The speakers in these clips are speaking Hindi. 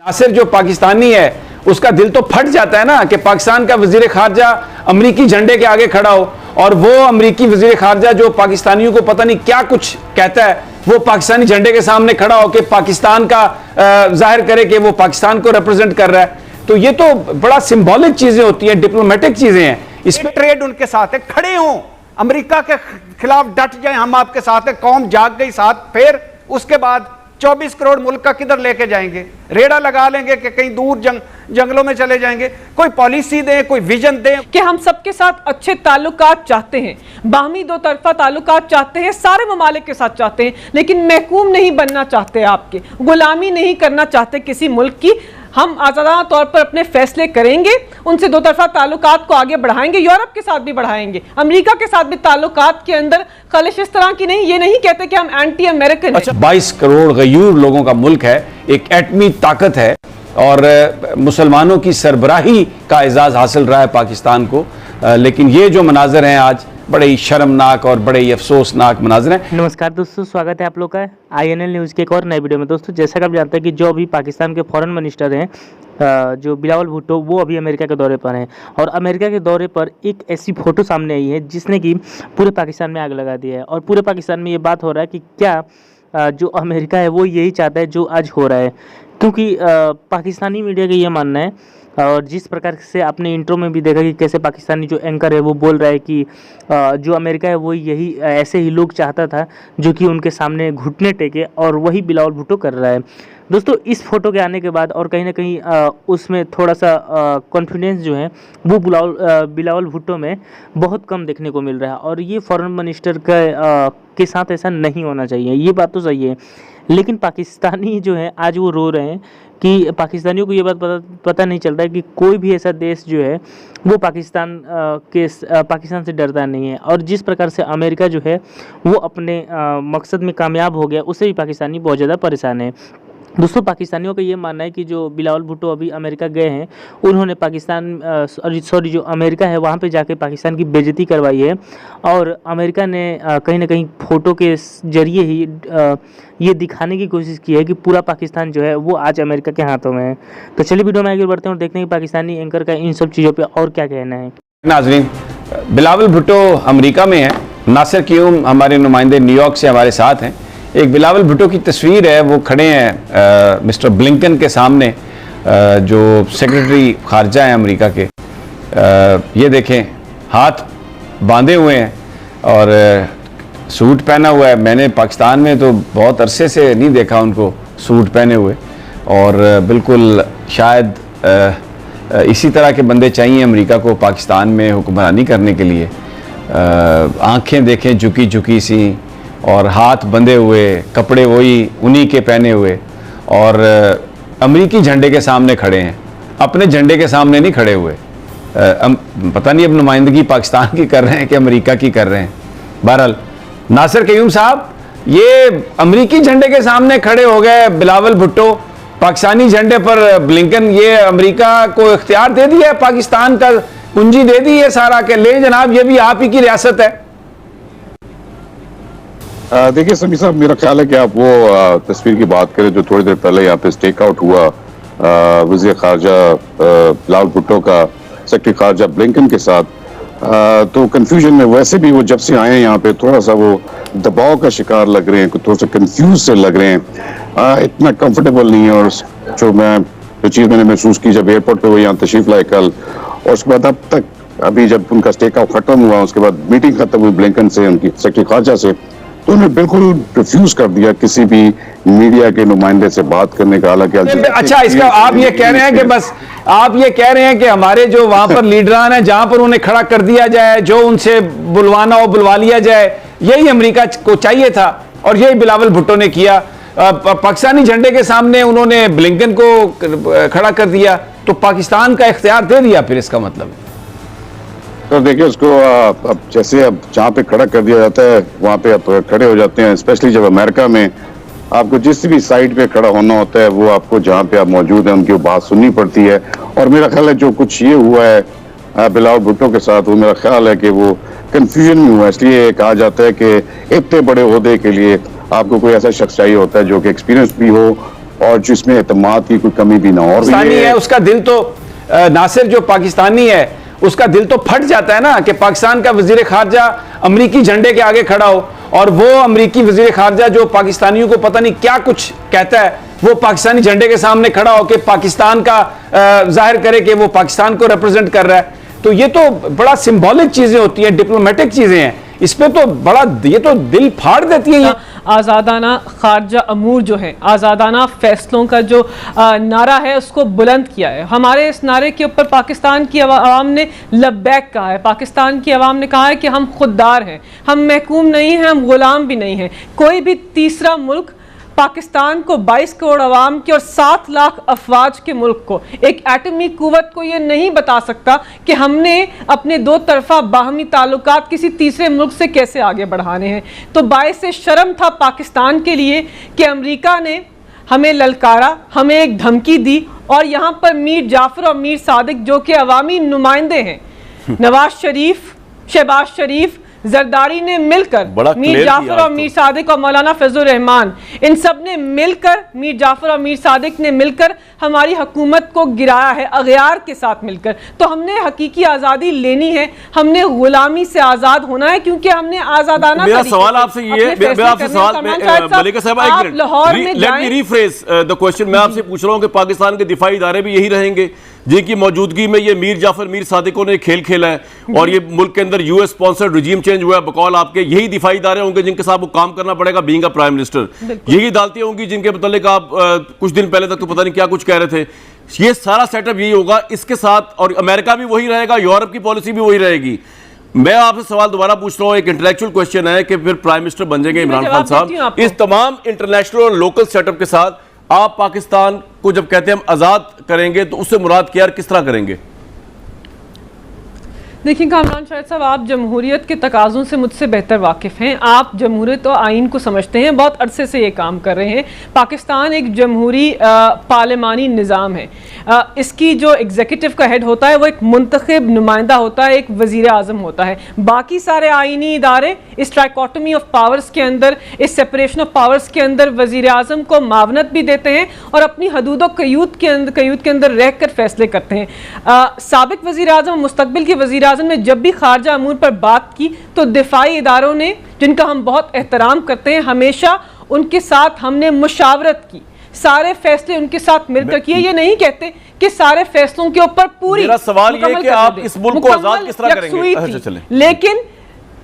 नासिर जो पाकिस्तानी है उसका दिल तो फट जाता है ना कि पाकिस्तान का वजीर खारजा अमरीकी झंडे के आगे खड़ा हो और वो अमरीकी वजीर खारजा जो पाकिस्तानियों को पता नहीं क्या कुछ कहता है वो पाकिस्तानी झंडे के सामने खड़ा हो कि पाकिस्तान का जाहिर करे कि वो पाकिस्तान को रिप्रेजेंट कर रहा है। तो ये तो बड़ा सिंबॉलिक चीजें होती हैं, डिप्लोमेटिक चीजें हैं। इसमें ट्रेड उनके साथ है, खड़े हों, अमेरिका के खिलाफ डट जाए, हम आपके साथ है। कौम जाग गई साथ, फिर उसके बाद 24 करोड़ मुल्क का किधर लेके जाएंगे? रेड़ा लगा लेंगे कि कहीं दूर जंगलों में चले जाएंगे? कोई पॉलिसी दें, कोई विजन दें कि हम सबके साथ अच्छे ताल्लुकात चाहते हैं, बाहमी दो तरफा ताल्लुकात चाहते हैं, सारे ममालिक के साथ चाहते हैं, लेकिन महकूम नहीं बनना चाहते, आपके गुलामी नहीं करना चाहते किसी मुल्क की। हम आज़ादाना तौर पर अपने फैसले करेंगे, उनसे दो तरफा ताल्लुकात को आगे बढ़ाएंगे, यूरोप के साथ भी बढ़ाएंगे, अमेरिका के साथ भी ताल्लुकात के अंदर खलिश इस तरह की नहीं। ये नहीं कहते कि हम एंटी अमेरिकन हैं। 22 करोड़ गयूर लोगों का मुल्क है, एक एटमी ताकत है और मुसलमानों की सरबराही का एजाज हासिल रहा है पाकिस्तान को। लेकिन ये जो मनाजर हैं आज बड़े ही शर्मनाक और बड़े ही अफसोसनाक मनाजर हैं। नमस्कार दोस्तों, स्वागत है आप लोग का INL न्यूज़ के एक और नए वीडियो में। दोस्तों, जैसा कि आप जानते हैं कि जो अभी पाकिस्तान के फॉरेन मिनिस्टर हैं जो बिलावल भुट्टो, वो अभी अमेरिका के दौरे पर हैं और अमेरिका के दौरे पर एक ऐसी फ़ोटो सामने आई है जिसने कि पूरे पाकिस्तान में आग लगा दिया है। और पूरे पाकिस्तान में ये बात हो रहा है कि क्या जो अमेरिका है वो यही चाहता है जो आज हो रहा है, क्योंकि पाकिस्तानी मीडिया का ये मानना है और जिस प्रकार से आपने इंट्रो में भी देखा कि कैसे पाकिस्तानी जो एंकर है वो बोल रहा है कि जो अमेरिका है वो यही ऐसे ही लोग चाहता था जो कि उनके सामने घुटने टेके, और वही बिलावल भुट्टो कर रहा है। दोस्तों, इस फोटो के आने के बाद और कहीं ना कहीं उसमें थोड़ा सा कॉन्फिडेंस जो है वो बिलावल भुट्टो में बहुत कम देखने को मिल रहा है। और ये फॉरेन मिनिस्टर के साथ ऐसा नहीं होना चाहिए, ये बात तो सही है। लेकिन पाकिस्तानी जो है आज वो रो रहे हैं कि पाकिस्तानियों को ये बात पता नहीं चलता है कि कोई भी ऐसा देश जो है वो पाकिस्तान से डरता नहीं है। और जिस प्रकार से अमेरिका जो है वो अपने मकसद में कामयाब हो गया, उससे भी पाकिस्तानी बहुत ज़्यादा परेशान है। दोस्तों, पाकिस्तानियों का ये मानना है कि जो बिलावल भुट्टो अभी अमेरिका गए हैं, उन्होंने जो अमेरिका है वहाँ पे जाके पाकिस्तान की बेइज्जती करवाई है और अमेरिका ने कहीं ना कहीं फ़ोटो के जरिए ही ये दिखाने की कोशिश की है कि पूरा पाकिस्तान जो है वो आज अमेरिका के हाथों में है। तो चलिए वीडियो में आगे बढ़ते हैं और देखते हैं कि पाकिस्तानी एंकर का इन सब चीज़ों पर और क्या कहना है। नाज़रीन, बिलावल भुट्टो अमेरिका में है, नासिर क़याऊम हमारे नुमाइंदे न्यूयॉर्क से हमारे साथ हैं। एक बिलावल भुट्टो की तस्वीर है, वो खड़े हैं मिस्टर ब्लिंकन के सामने, जो सेक्रेटरी खारजा हैं अमेरिका के। ये देखें, हाथ बांधे हुए हैं और सूट पहना हुआ है। मैंने पाकिस्तान में तो बहुत अरसे से नहीं देखा उनको सूट पहने हुए, और बिल्कुल शायद इसी तरह के बंदे चाहिए अमेरिका को पाकिस्तान में हुक्मरानी करने के लिए। आंखें देखें झुकी झुकी सी और हाथ बंधे हुए, कपड़े वही उन्हीं के पहने हुए, और अमेरिकी झंडे के सामने खड़े हैं, अपने झंडे के सामने नहीं खड़े हुए। पता नहीं अब नुमाइंदगी पाकिस्तान की कर रहे हैं कि अमेरिका की कर रहे हैं। बहरहाल, नासिर क़याऊम साहब, ये अमेरिकी झंडे के सामने खड़े हो गए बिलावल भुट्टो, पाकिस्तानी झंडे पर ब्लिंकन। ये अमेरिका को इख्तियार दे दिया है, पाकिस्तान का कुंजी दे दी है सारा के ले जनाब, ये भी आप ही की रियासत है। देखिए समी साहब, मेरा ख्याल है कि आप वो तस्वीर की बात करें जो थोड़ी देर पहले यहाँ पे स्टेक आउट हुआ वज़ीर खारजा बिलावल भुट्टो का सेक्रेटरी खारजा ब्लिंकन के साथ। तो कंफ्यूजन में वैसे भी वो जब से आए हैं यहाँ पे थोड़ा सा वो दबाव का शिकार लग रहे हैं, थोड़ा सा कंफ्यूज से लग रहे हैं, इतना कंफर्टेबल नहीं है। और जो चीज़ मैंने महसूस की जब एयरपोर्ट पे वो यहाँ तशरीफ लाए कल, और उसके बाद अब तक अभी जब उनका स्टेक आउट खत्म हुआ, उसके बाद मीटिंग खत्म हुई ब्लिंकन से, उनकी सेक्रेटरी खारजा से, तो उन्हें बिल्कुल रिफ्यूज कर दिया किसी भी मीडिया के नुमाइंदे से बात करने का। हालांकि अच्छा, इसका आप ये कह रहे हैं कि बस आप ये कह रहे हैं कि हमारे जो वहां पर लीडरान हैं जहां पर उन्हें खड़ा कर दिया जाए, जो उनसे बुलवाना हो बुलवा लिया जाए, यही अमेरिका को चाहिए था और यही बिलावल भुट्टो ने किया। पाकिस्तानी झंडे के सामने उन्होंने ब्लिंकन को खड़ा कर दिया, तो पाकिस्तान का इख्तियार दे दिया फिर, इसका मतलब है। तो देखिए, उसको अब जैसे अब जहाँ पे खड़ा कर दिया जाता है वहाँ पे आप खड़े हो जाते हैं। स्पेशली जब अमेरिका में आपको जिस भी साइड पे खड़ा होना होता है, वो आपको जहाँ पे आप मौजूद हैं उनकी बात सुननी पड़ती है। और मेरा ख्याल है जो कुछ ये हुआ है बिलावल भुट्टो के साथ, वो मेरा ख्याल है कि वो कंफ्यूजन में हुआ। इसलिए कहा जाता है कि इतने बड़े ओहदे के लिए आपको कोई ऐसा शख्स चाहिए होता है जो कि एक्सपीरियंस भी हो और जिसमें एतमाद की कोई कमी भी ना हो। और पाकिस्तानी है, उसका दिल तो नासिर जो पाकिस्तानी है उसका दिल तो फट जाता है ना कि पाकिस्तान का वजीर खारजा अमरीकी झंडे के आगे खड़ा हो, और वो अमरीकी वजीर खारजा जो पाकिस्तानियों को पता नहीं क्या कुछ कहता है, वो पाकिस्तानी झंडे के सामने खड़ा हो कि पाकिस्तान का जाहिर करे कि वो पाकिस्तान को रिप्रेजेंट कर रहा है। तो ये तो बड़ा सिंबॉलिक चीजें होती हैं, डिप्लोमेटिक चीजें हैं, इस पे तो बड़ा ये तो दिल फाड़ देती है। आज़ादाना खारजा अमूर जो है, आज़ादाना फैसलों का जो नारा है उसको बुलंद किया है। हमारे इस नारे के ऊपर पाकिस्तान की आवाम ने लब्बैक कहा है, पाकिस्तान की आवाम ने कहा है कि हम खुददार हैं, हम महकूम नहीं हैं, हम गुलाम भी नहीं हैं। कोई भी तीसरा मुल्क पाकिस्तान को 22 करोड़ अवाम के और 7 लाख अफवाज के मुल्क को, एक एटमी कुव्वत को ये नहीं बता सकता कि हमने अपने दो तरफा बाहमी ताल्लुकात किसी तीसरे मुल्क से कैसे आगे बढ़ाने हैं। तो बाइस शर्म था पाकिस्तान के लिए कि अमेरिका ने हमें ललकारा, हमें एक धमकी दी, और यहाँ पर मीर जाफर और मीर सादिक जो कि अवामी नुमाइंदे हैं, नवाज शरीफ, शहबाज शरीफ, जरदारी ने मिलकर, मीर जाफर और मीर सादिक और मौलाना फजलुर रहमान, इन सब ने मिलकर, मीर जाफर और मीर सादिक ने मिलकर हमारी हुकूमत को गिराया है, अगयार के साथ मिलकर। तो हमने हकीकी आज़ादी लेनी है, हमने गुलामी से आज़ाद होना है, क्योंकि हमने आज़ादाना। मेरा सवाल आपसे ये है, मैं आपसे सवाल मलिका साहब, आप लाहौर में let me rephrase the question. मैं आपसे पूछ रहा हूँ कि पाकिस्तान के दिफाई इदारे भी यही रहेंगे जिनकी मौजूदगी में ये मीर जाफर मीर सादिकों ने खेल खेला है, और ये मुल्क के अंदर यूएस स्पॉन्सर्ड रिजीम चेंज हुआ है, बकौल आपके यही दिफाई इदारे होंगे जिनके साथ वो काम करना पड़ेगा बीइंग अ प्राइम मिनिस्टर, यही अदालतें होंगी जिनके मतलब आप कुछ दिन पहले तक तो पता नहीं क्या कुछ कह रहे थे। ये सारा सेटअप यही होगा इसके साथ, और अमेरिका भी वही रहेगा, यूरोप की पॉलिसी भी वही रहेगी। मैं आपसे सवाल दोबारा पूछ रहा हूं, एक इंटेलेक्चुअल क्वेश्चन है कि फिर प्राइम मिनिस्टर बन जाएंगे इमरान खान साहब, इस तमाम इंटरनेशनल और लोकल सेटअप के साथ आप पाकिस्तान को जब कहते हैं हम आजाद करेंगे तो उससे मुराद क्या, किस तरह करेंगे? देखिए कामरान शाहिद साहब, आप जमहूरियत के तकाज़ों से मुझसे बेहतर वाकिफ़ हैं। आप जमहूरियत और आइन को समझते हैं, बहुत अरसे से ये काम कर रहे हैं। पाकिस्तान एक जमहूरी पार्लिमानी निज़ाम है। इसकी जो एग्जीक्यूटिव का हेड होता है वो एक मुंतखब नुमाइंदा होता है, एक वज़ीर आज़म होता है। बाकी सारे आइनी इदारे इस ट्राइकोटमी ऑफ पावर्स के अंदर, इस सेपरेशन ऑफ पावर्स के अंदर वज़ीर आज़म को मावनत भी देते हैं और अपनी हदूद व क़यूद के अंदर रह कर फैसले करते हैं। साबिक वज़ीर आज़म, मुस्तकबिल के वज़ीर आज़म ने जब भी खारजा अमूर पर बात की तो दिफाई इदारों ने, जिनका हम बहुत एहतराम करते हैं, हमेशा उनके साथ हमने मुशावरत की, सारे फैसले उनके साथ मिलकर किए। ये नहीं कहते कि सारे फैसलों के ऊपर पूरी, मेरा सवाल ये है कि आप इस मुल्क को आजाद किस तरह करेंगे?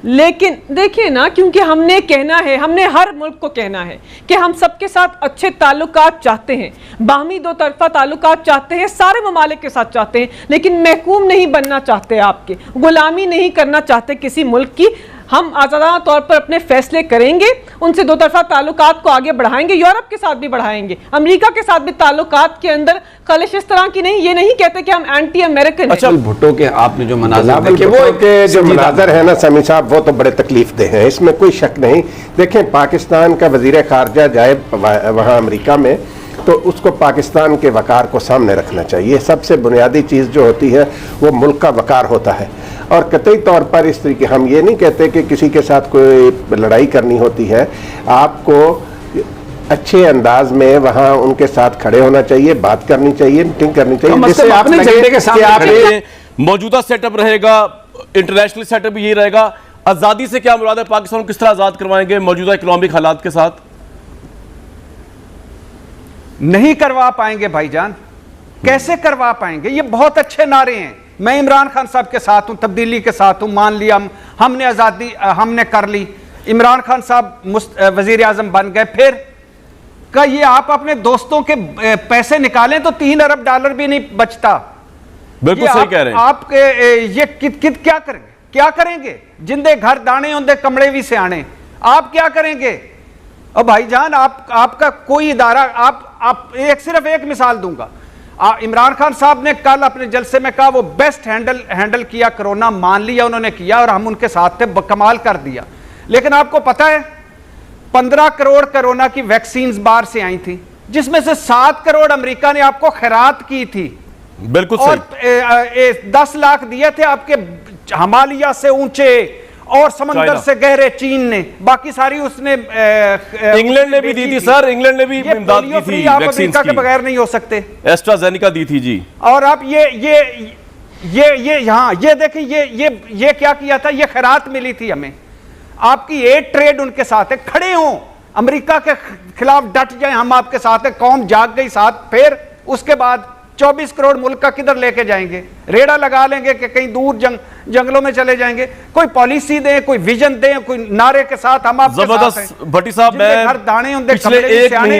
लेकिन देखिए ना, क्योंकि हमने कहना है, हमने हर मुल्क को कहना है कि हम सबके साथ अच्छे ताल्लुकात चाहते हैं, बाहमी दो तरफा ताल्लुकात चाहते हैं, सारे ममालिक के साथ चाहते हैं, लेकिन महकूम नहीं बनना चाहते, आपके गुलामी नहीं करना चाहते किसी मुल्क की। हम आज़ादाना तौर पर अपने फैसले करेंगे, उनसे दो तरफा ताल्लुकात को आगे बढ़ाएंगे, यूरोप के साथ भी बढ़ाएंगे, अमेरिका के साथ भी ताल्लुकात के अंदर खलिश इस तरह की नहीं। ये नहीं कहते कि हम एंटी अमेरिकन। अच्छा, भुट्टो के आपने जो मनाज़र देखे, वो के जो मनाज़र है ना समी साहब, वो तो बड़े तकलीफ दे हैं, इसमें कोई शक नहीं। देखें, पाकिस्तान का वजीर खारजा जाए वहाँ अमेरिका में तो उसको पाकिस्तान के वकार को सामने रखना चाहिए। सबसे बुनियादी चीज़ जो होती है वो मुल्क का वकार होता है, और कतई तौर पर इस तरीके, हम ये नहीं कहते कि किसी के साथ कोई लड़ाई करनी होती है, आपको अच्छे अंदाज में वहाँ उनके साथ खड़े होना चाहिए, बात करनी चाहिए, मीटिंग करनी चाहिए, जिससे अपने झंडे के सामने मौजूदा सेटअप रहेगा, इंटरनेशनल सेटअप यही रहेगा। आज़ादी से क्या मुराद है? पाकिस्तान को किस तरह आज़ाद करवाएंगे मौजूदा इकोनॉमिक हालात के साथ? नहीं करवा पाएंगे भाईजान, कैसे करवा पाएंगे? ये बहुत अच्छे नारे हैं। मैं इमरान खान साहब के साथ हूं, तब्दीली के साथ हूं, मान लिया हमने आज़ादी हमने कर ली, इमरान खान साहब वजीर आजम बन गए, फिर का ये आप अपने दोस्तों के पैसे निकालें तो 3 अरब डॉलर भी नहीं बचता। बिल्कुल सही कह रहे हैं आप। ये क्या करेंगे? क्या करेंगे? जिंदे घर दाने होंदे कमड़े भी से आने, आप क्या करेंगे? और भाईजान, आपका कोई इदारा, आप सिर्फ एक मिसाल दूंगा। इमरान खान साहब ने कल अपने जलसे में कहा वो बेस्ट हैंडल किया, कोरोना मान लिया उन्होंने किया, और हम उनके साथ थे, कमाल कर दिया। लेकिन आपको पता है 15 करोड़ कोरोना की वैक्सीन बाहर से आई थी, जिसमें से 7 करोड़ अमेरिका ने आपको खैरात की थी। बिल्कुल और 10 लाख दिए थे आपके हिमालय से ऊंचे और समंदर चाइना। से गहरे चीन ने, बाकी सारी उसने इंग्लैंड ने भी दी थी सर, इंग्लैंड ने भी ये इमदाद पोलियो की फ्री थी आप वैक्सीन अमेरिका के की, बगैर नहीं हो सकते। एस्ट्राजेनिका दी थी जी। और आप ये यहाँ ये देखें, ये क्या किया था, ये खैरात मिली थी हमें, आपकी एड ट्रेड उनके साथ है, खड़े हों अमेरिका के खिलाफ डट जाए, हम आपके साथ है, कौम जाग गई साथ, फिर उसके बाद 24 करोड़ मुल्क का किधर लेके जाएंगे, रेड़ा लगा लेंगे कि कहीं दूर जंगलों में चले जाएंगे। कोई पॉलिसी दें, कोई विजन दें, कोई नारे के साथ हम आपके साथ हैं। जबरदस्त भट्टी साहब, जिनके घर दाने उनके पिछले कपड़े भी एक सियाने। महीने